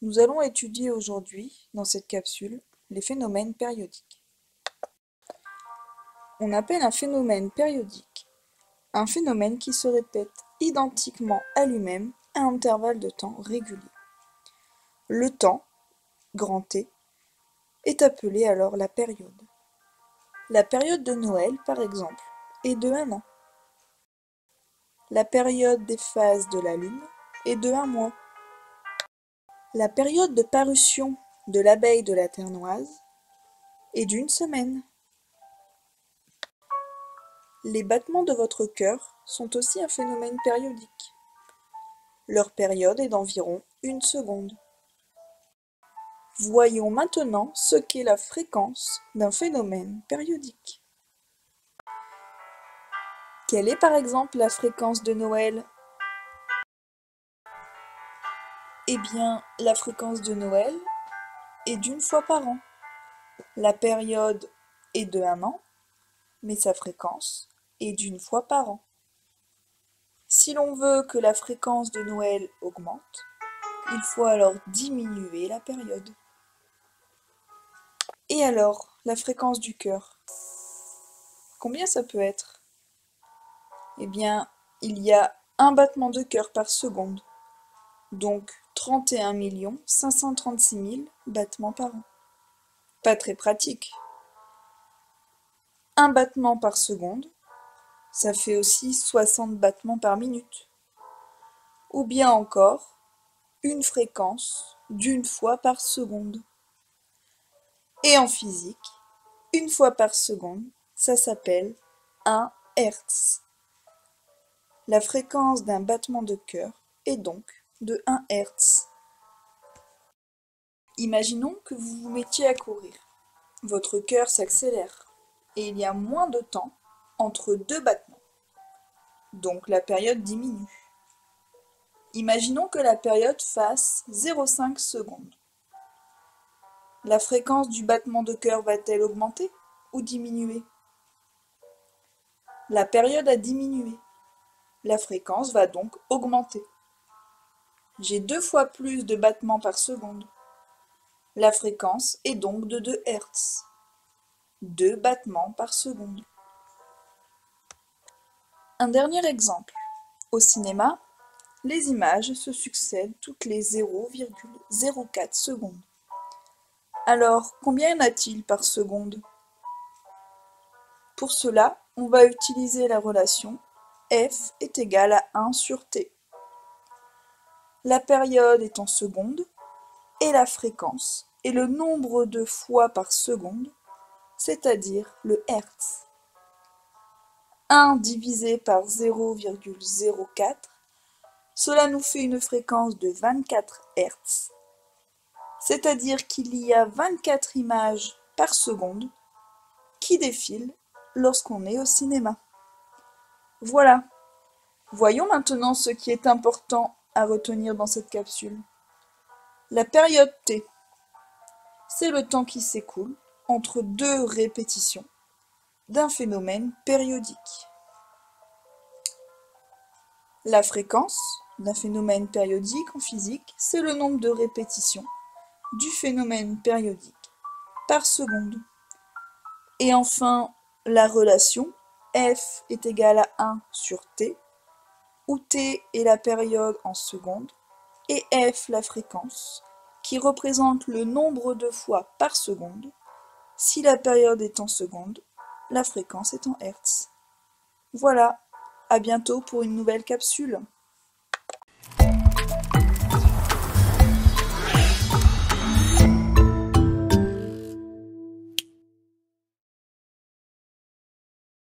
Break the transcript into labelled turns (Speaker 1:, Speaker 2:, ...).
Speaker 1: Nous allons étudier aujourd'hui, dans cette capsule, les phénomènes périodiques. On appelle un phénomène périodique un phénomène qui se répète identiquement à lui-même à un intervalle de temps régulier. Le temps, grand T, est appelé alors la période. La période de Noël, par exemple, est de 1 an. La période des phases de la Lune est de 1 mois. La période de parution de l'abeille de la Ternoise est d'1 semaine. Les battements de votre cœur sont aussi un phénomène périodique. Leur période est d'environ 1 seconde. Voyons maintenant ce qu'est la fréquence d'un phénomène périodique. Quelle est par exemple la fréquence de Noël? Eh bien, la fréquence de Noël est d'1 fois par an. La période est de 1 an, mais sa fréquence est d'1 fois par an. Si l'on veut que la fréquence de Noël augmente, il faut alors diminuer la période. Et alors, la fréquence du cœur, combien ça peut être? Eh bien, il y a un battement de cœur par seconde, donc 31 536 000 battements par an. Pas très pratique. Un battement par seconde, ça fait aussi 60 battements par minute. Ou bien encore, une fréquence d'1 fois par seconde. Et en physique, 1 fois par seconde, ça s'appelle 1 Hertz. La fréquence d'un battement de cœur est donc de 1 Hertz. Imaginons que vous vous mettiez à courir. Votre cœur s'accélère et il y a moins de temps entre 2 battements. Donc la période diminue. Imaginons que la période fasse 0,5 secondes. La fréquence du battement de cœur va-t-elle augmenter ou diminuer? La période a diminué. La fréquence va donc augmenter. J'ai 2 fois plus de battements par seconde. La fréquence est donc de 2 Hertz. 2 battements par seconde. Un dernier exemple. Au cinéma, les images se succèdent toutes les 0,04 secondes. Alors, combien y en a-t-il par seconde? Pour cela, on va utiliser la relation f est égal à 1 sur t. La période est en secondes et la fréquence est le nombre de fois par seconde, c'est-à-dire le Hertz. 1 divisé par 0,04, cela nous fait une fréquence de 24 Hertz, c'est-à-dire qu'il y a 24 images par seconde qui défilent lorsqu'on est au cinéma. Voilà. Voyons maintenant ce qui est important à retenir dans cette capsule. La période T, c'est le temps qui s'écoule entre 2 répétitions d'un phénomène périodique. La fréquence d'un phénomène périodique en physique, c'est le nombre de répétitions du phénomène périodique par seconde. Et enfin, la relation f est égale à 1 sur t, où t est la période en secondes et f la fréquence, qui représente le nombre de fois par seconde. Si la période est en secondes, la fréquence est en Hertz. Voilà, à bientôt pour une nouvelle capsule.